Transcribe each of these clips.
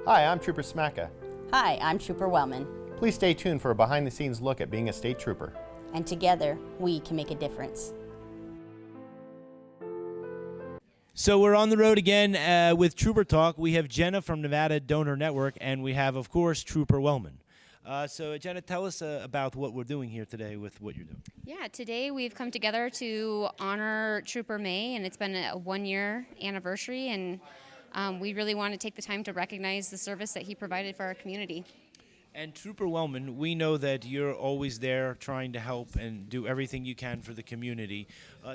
Hi, I'm Trooper Smacka. Hi, I'm Trooper Wellman, Please stay tuned for a behind-the-scenes look at being a state trooper. and together we can make a difference. So we're on the road again with Trooper Talk. We have Jenna from Nevada Donor Network, and we have, of course, Trooper Wellman. So Jenna, tell us about what we're doing here today with what you're doing. Yeah, today we've come together to honor Trooper May, and it's been a one-year anniversary, and we really want to take the time to recognize the service that he provided for our community. And Trooper Wellman, we know that you're always there trying to help and do everything you can for the community.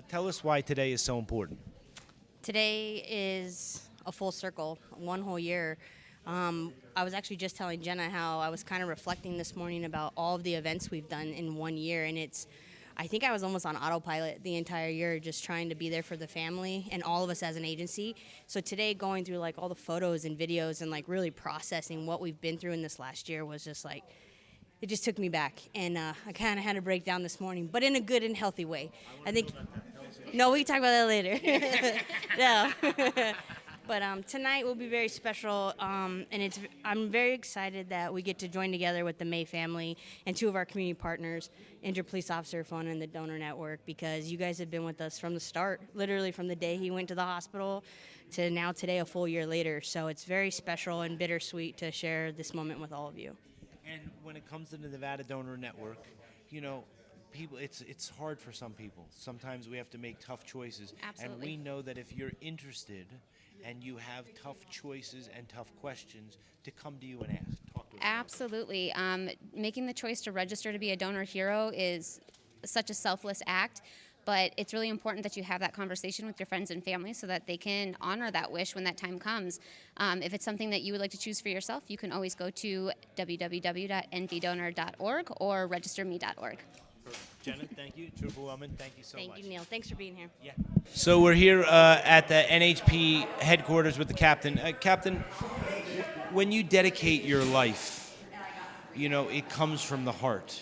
Tell us why today is so important. Today is a full circle, one whole year. I was actually just telling Jenna how I was kind of reflecting this morning about all of the events we've done in 1 year, and I think I was almost on autopilot the entire year, just trying to be there for the family and all of us as an agency. So today, going through like all the photos and videos and like really processing what we've been through in this last year was just like, it just took me back, and I kind of had to break down this morning, but in a good and healthy way. I think. No, we can talk about that later. No. But tonight will be very special, and I'm very excited that we get to join together with the May family and two of our community partners, Injured Police Officer Fund and the Donor Network, because you guys have been with us from the start, literally from the day he went to the hospital to now today, a full year later. So it's very special and bittersweet to share this moment with all of you. And when it comes to the Nevada Donor Network, you know, people, it's hard for some people. Sometimes we have to make tough choices. Absolutely. And we know that if you're interested and you have tough choices and tough questions, to come to you and ask. Talk to us. Absolutely. Making the choice to register to be a donor hero is such a selfless act, but it's really important that you have that conversation with your friends and family so that they can honor that wish when that time comes. If it's something that you would like to choose for yourself, you can always go to www.nvdonor.org or registerme.org. Jenna, thank you. Trooper Wellman, thank you so much. Thank you, Neil. Thanks for being here. Yeah. So we're here at the NHP headquarters with the captain. Captain, when you dedicate your life, you know, it comes from the heart.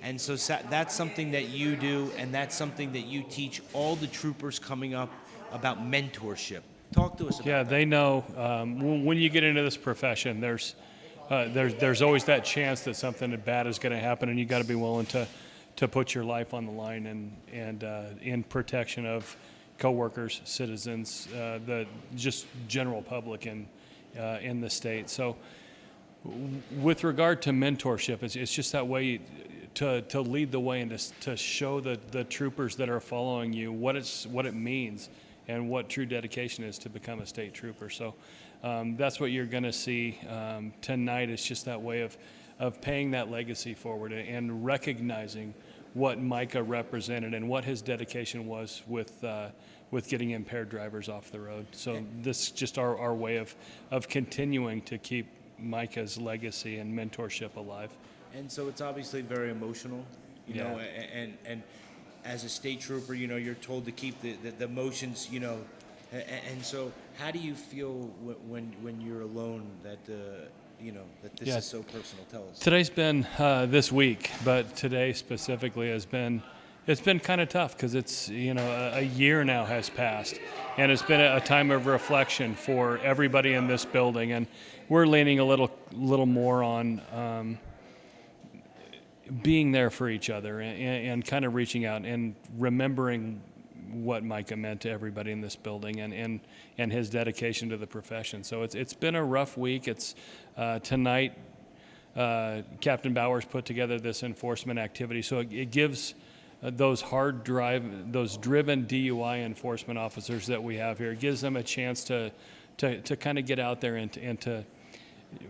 And so that's something that you do, and that's something that you teach all the troopers coming up about mentorship. Talk to us about that. Yeah, they know when you get into this profession, there's always that chance that something bad is going to happen, and you got to be willing to put your life on the line and in protection of coworkers, citizens, the just general public in the state. So, with regard to mentorship, it's just that way to lead the way and to show the troopers that are following you what it means and what true dedication is to become a state trooper. So that's what you're going to see tonight. It's just that way of paying that legacy forward and recognizing what Micah represented and what his dedication was with getting impaired drivers off the road. So this is just our way of continuing to keep Micah's legacy and mentorship alive. And so it's obviously very emotional, you know, and as a state trooper, you know, you're told to keep the emotions, you know, and so how do you feel when you're alone that, you know, that this is so personal? Tell us. Today's been this week, but today specifically it's been kind of tough because it's, you know, a year now has passed, and it's been a time of reflection for everybody in this building, and we're leaning a little more on being there for each other and kind of reaching out and remembering what Micah meant to everybody in this building and his dedication to the profession. So it's been a rough week. It's tonight Captain Bowers put together this enforcement activity. So it gives those driven DUI enforcement officers that we have here, it gives them a chance to kind of get out there and to,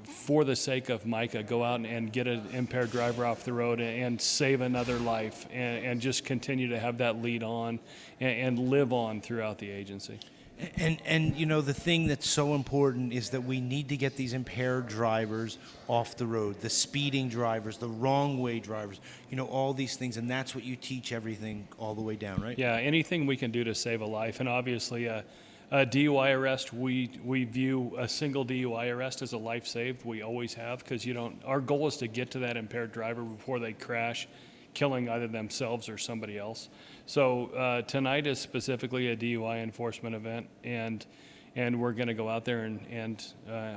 for the sake of Micah, go out and get an impaired driver off the road and save another life and just continue to have that lead on and live on throughout the agency. And you know, the thing that's so important is that we need to get these impaired drivers off the road, the speeding drivers, the wrong way drivers, you know, all these things, and that's what you teach everything all the way down, right? Yeah, anything we can do to save a life, and obviously a DUI arrest, we view a single DUI arrest as a life saved. We always have, because our goal is to get to that impaired driver before they crash, killing either themselves or somebody else. So tonight is specifically a DUI enforcement event, and and we're going to go out there and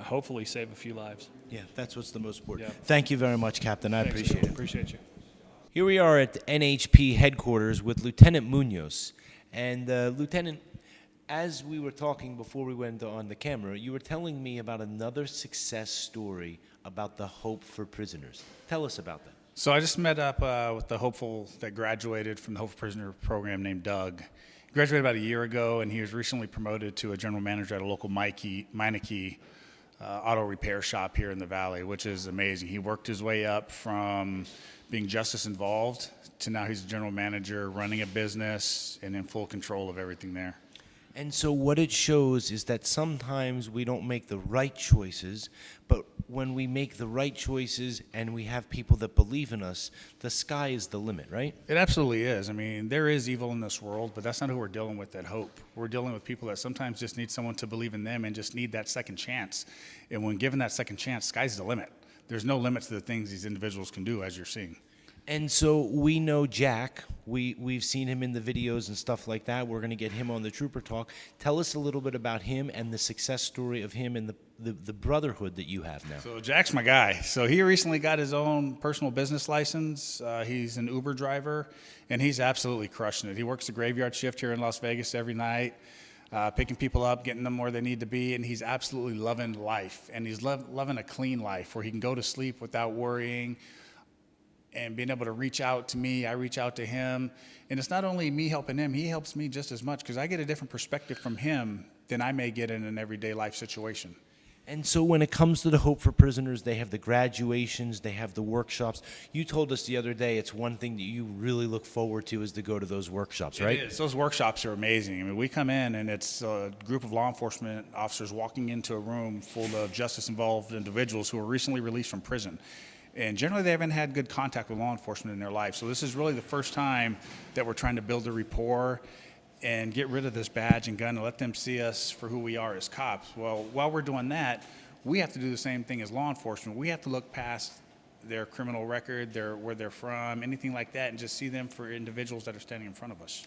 hopefully save a few lives. Yeah, that's what's the most important. Yeah. Thank you very much, Captain. I Thanks, appreciate Joe. it. Appreciate you. Here we are at the NHP headquarters with Lieutenant Munoz. And Lieutenant, as we were talking before we went on the camera, you were telling me about another success story about the Hope for Prisoners. Tell us about that. So I just met up with the hopeful that graduated from the Hope for Prisoner program named Doug. He graduated about a year ago, and he was recently promoted to a general manager at a local Meineke auto repair shop here in the Valley, which is amazing. He worked his way up from being justice involved to now he's a general manager, running a business, and in full control of everything there. And so what it shows is that sometimes we don't make the right choices, but when we make the right choices and we have people that believe in us, the sky is the limit, right? It absolutely is. I mean, there is evil in this world, but that's not who we're dealing with at Hope. We're dealing with people that sometimes just need someone to believe in them and just need that second chance. And when given that second chance, sky's the limit. There's no limit to the things these individuals can do, as you're seeing. And so we know Jack. We've seen him in the videos and stuff like that. We're going to get him on the Trooper Talk. Tell us a little bit about him and the success story of him and the brotherhood that you have now. So Jack's my guy. So he recently got his own personal business license. He's an Uber driver, and he's absolutely crushing it. He works the graveyard shift here in Las Vegas every night, picking people up, getting them where they need to be, and he's absolutely loving life. And he's loving a clean life where he can go to sleep without worrying and being able to reach out to me. I reach out to him. And it's not only me helping him, he helps me just as much because I get a different perspective from him than I may get in an everyday life situation. And so when it comes to the Hope for Prisoners, they have the graduations, they have the workshops. You told us the other day it's one thing that you really look forward to is to go to those workshops, right? It is. Those workshops are amazing. I mean, we come in and it's a group of law enforcement officers walking into a room full of justice-involved individuals who are recently released from prison. And generally, they haven't had good contact with law enforcement in their life. So this is really the first time that we're trying to build a rapport and get rid of this badge and gun and let them see us for who we are as cops. Well, while we're doing that, we have to do the same thing as law enforcement. We have to look past their criminal record, where they're from, anything like that, and just see them for individuals that are standing in front of us.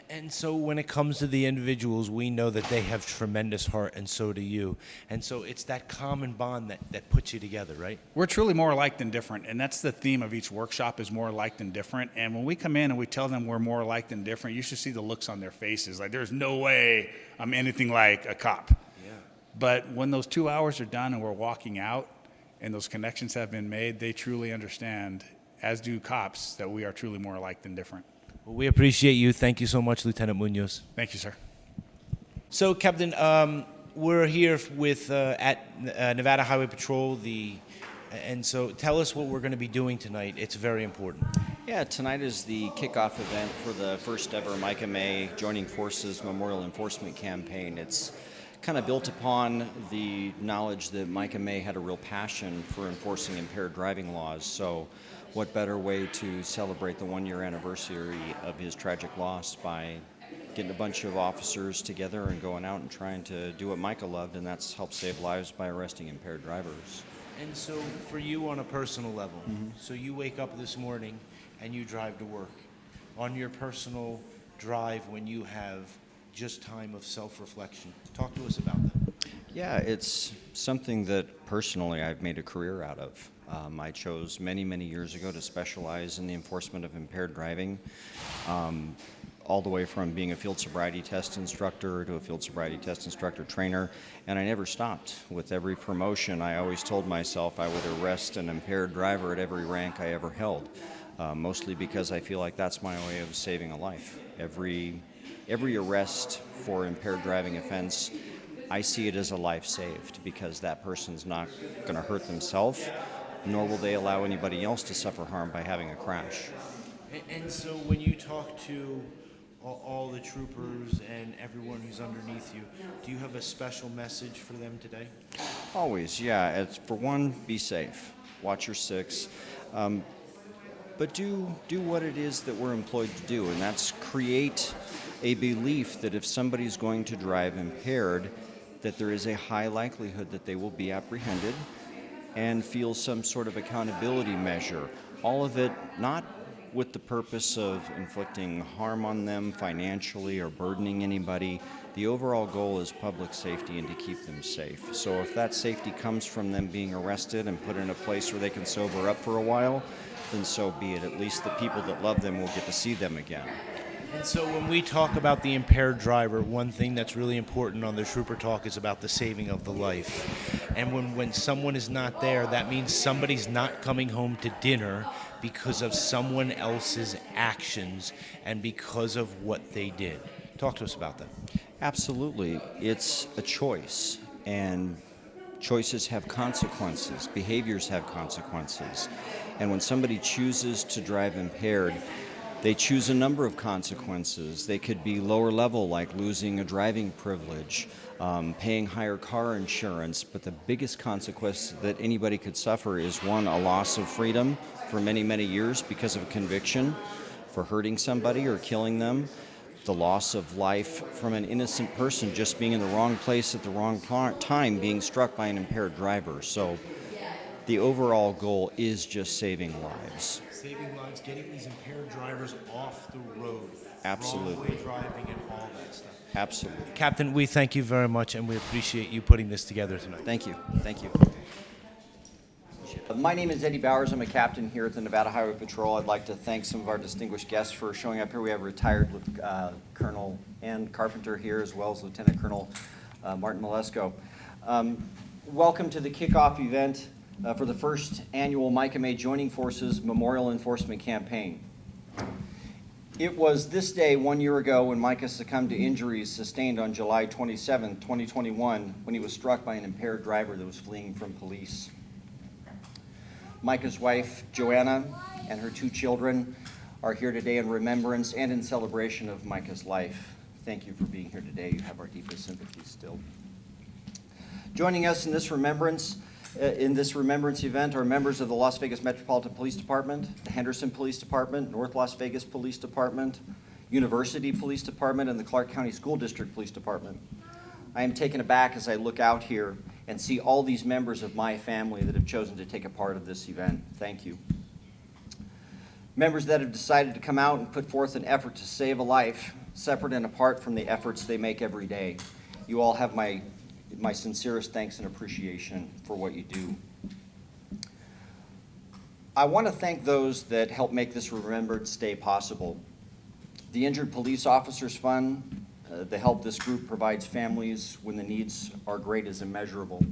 And so when it comes to the individuals, we know that they have tremendous heart, and so do you. And so it's that common bond that puts you together, right? We're truly more alike than different, and that's the theme of each workshop is more alike than different. And when we come in and we tell them we're more alike than different, you should see the looks on their faces. Like, there's no way I'm anything like a cop. Yeah. But when those 2 hours are done and we're walking out and those connections have been made, they truly understand, as do cops, that we are truly more alike than different. Well, we appreciate you. Thank you so much, Lieutenant Munoz. Thank you, sir. So, Captain, we're here with at Nevada Highway Patrol. And so tell us what we're going to be doing tonight. It's very important. Yeah, tonight is the kickoff event for the first ever Micah May Joining Forces Memorial Enforcement Campaign. It's kind of built upon the knowledge that Micah May had a real passion for enforcing impaired driving laws. So what better way to celebrate the 1-year anniversary of his tragic loss by getting a bunch of officers together and going out and trying to do what Micah loved, and that's help save lives by arresting impaired drivers. And so for you on a personal level, so you wake up this morning and you drive to work. On your personal drive when you have just time of self-reflection, talk to us about that. Yeah, it's something that personally I've made a career out of. I chose many, many years ago to specialize in the enforcement of impaired driving, all the way from being a field sobriety test instructor to a field sobriety test instructor trainer, and I never stopped. With every promotion, I always told myself I would arrest an impaired driver at every rank I ever held, mostly because I feel like that's my way of saving a life. Every arrest for impaired driving offense, I see it as a life saved because that person's not going to hurt themselves, nor will they allow anybody else to suffer harm by having a crash. And so when you talk to all the troopers and everyone who's underneath you, do you have a special message for them today? Always, yeah. It's, for one, be safe. Watch your six. But do what it is that we're employed to do, and that's create a belief that if somebody's going to drive impaired, that there is a high likelihood that they will be apprehended and feel some sort of accountability measure. All of it not with the purpose of inflicting harm on them financially or burdening anybody. The overall goal is public safety and to keep them safe. So if that safety comes from them being arrested and put in a place where they can sober up for a while, then so be it. At least the people that love them will get to see them again. And so when we talk about the impaired driver, one thing that's really important on the Trooper Talk is about the saving of the life. And when someone is not there, that means somebody's not coming home to dinner because of someone else's actions and because of what they did. Talk to us about that. Absolutely. It's a choice, and choices have consequences. Behaviors have consequences. And when somebody chooses to drive impaired, they choose a number of consequences. They could be lower level, like losing a driving privilege, paying higher car insurance, but the biggest consequence that anybody could suffer is, one, a loss of freedom for many, many years because of a conviction for hurting somebody or killing them, the loss of life from an innocent person just being in the wrong place at the wrong time, being struck by an impaired driver. So the overall goal is just saving lives. Saving lives, getting these impaired drivers off the road. Absolutely. Wrong way driving and all that stuff. Absolutely. Captain, we thank you very much, and we appreciate you putting this together tonight. Thank you. Thank you. My name is Eddie Bowers. I'm a captain here at the Nevada Highway Patrol. I'd like to thank some of our distinguished guests for showing up here. We have retired Colonel Ann Carpenter here, as well as Lieutenant Colonel Martin Malesko. Welcome to the kickoff event for the first annual Micah May Joining Forces Memorial Enforcement Campaign. It was this day 1 year ago when Micah succumbed to injuries sustained on July 27, 2021, when he was struck by an impaired driver that was fleeing from police. Micah's wife, Joanna, and her 2 children are here today in remembrance and in celebration of Micah's life. Thank you for being here today. You have our deepest sympathy still. Joining us in this remembrance event are members of the Las Vegas Metropolitan Police Department, the Henderson Police Department, North Las Vegas Police Department, University Police Department, and the Clark County School District Police Department. I am taken aback as I look out here and see all these members of my family that have chosen to take a part of this event. Thank you. Members that have decided to come out and put forth an effort to save a life, separate and apart from the efforts they make every day. You all have my sincerest thanks and appreciation for what you do. I want to thank those that help make this Remembrance Day possible. The Injured Police Officers Fund, the help this group provides families when the needs are great is immeasurable.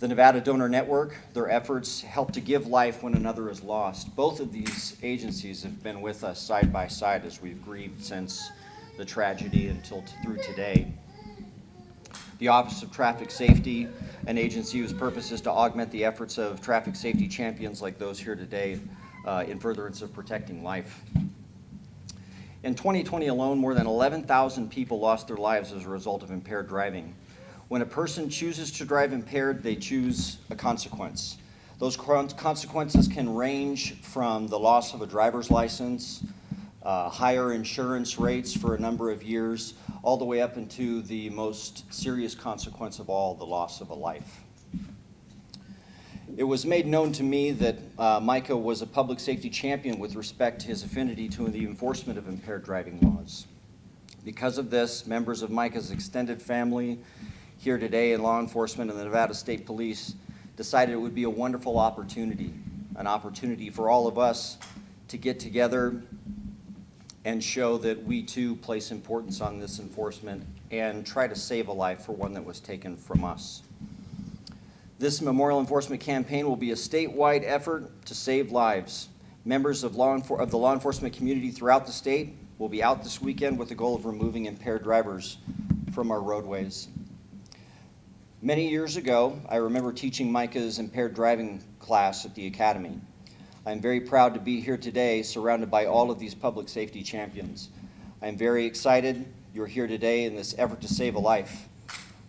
The Nevada Donor Network, their efforts help to give life when another is lost. Both of these agencies have been with us side by side as we've grieved since the tragedy until through today. The Office of Traffic Safety, an agency whose purpose is to augment the efforts of traffic safety champions like those here today in furtherance of protecting life. In 2020 alone, more than 11,000 people lost their lives as a result of impaired driving. When a person chooses to drive impaired, they choose a consequence. Those consequences can range from the loss of a driver's license, higher insurance rates for a number of years, all the way up into the most serious consequence of all, the loss of a life. It was made known to me that Micah was a public safety champion with respect to his affinity to the enforcement of impaired driving laws. Because of this, members of Micah's extended family here today in law enforcement and the Nevada State Police decided it would be a wonderful opportunity, an opportunity for all of us to get together and show that we too place importance on this enforcement and try to save a life for one that was taken from us. This memorial enforcement campaign will be a statewide effort to save lives. Members of the law enforcement community throughout the state will be out this weekend with the goal of removing impaired drivers from our roadways. Many years ago, I remember teaching Micah's impaired driving class at the academy. I'm very proud to be here today surrounded by all of these public safety champions. I'm very excited you're here today in this effort to save a life.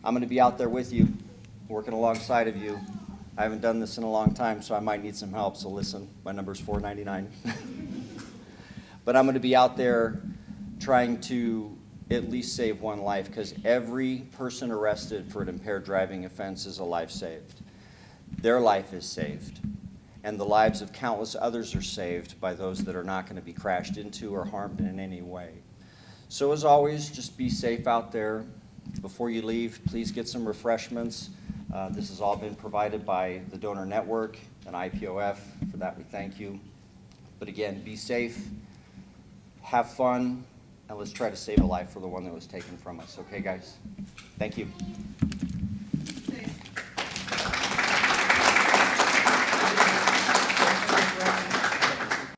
I'm going to be out there with you, working alongside of you. I haven't done this in a long time, so I might need some help, so listen, my number's 499. But I'm going to be out there trying to at least save one life, because every person arrested for an impaired driving offense is a life saved. Their life is saved. and the lives of countless others are saved by those that are not going to be crashed into or harmed in any way. So as always, just be safe out there. Before you leave, please get some refreshments. This has all been provided by the Donor Network and IPOF. For that, we thank you. But again, be safe, have fun, and let's try to save a life for the one that was taken from us. Okay, guys? Thank you.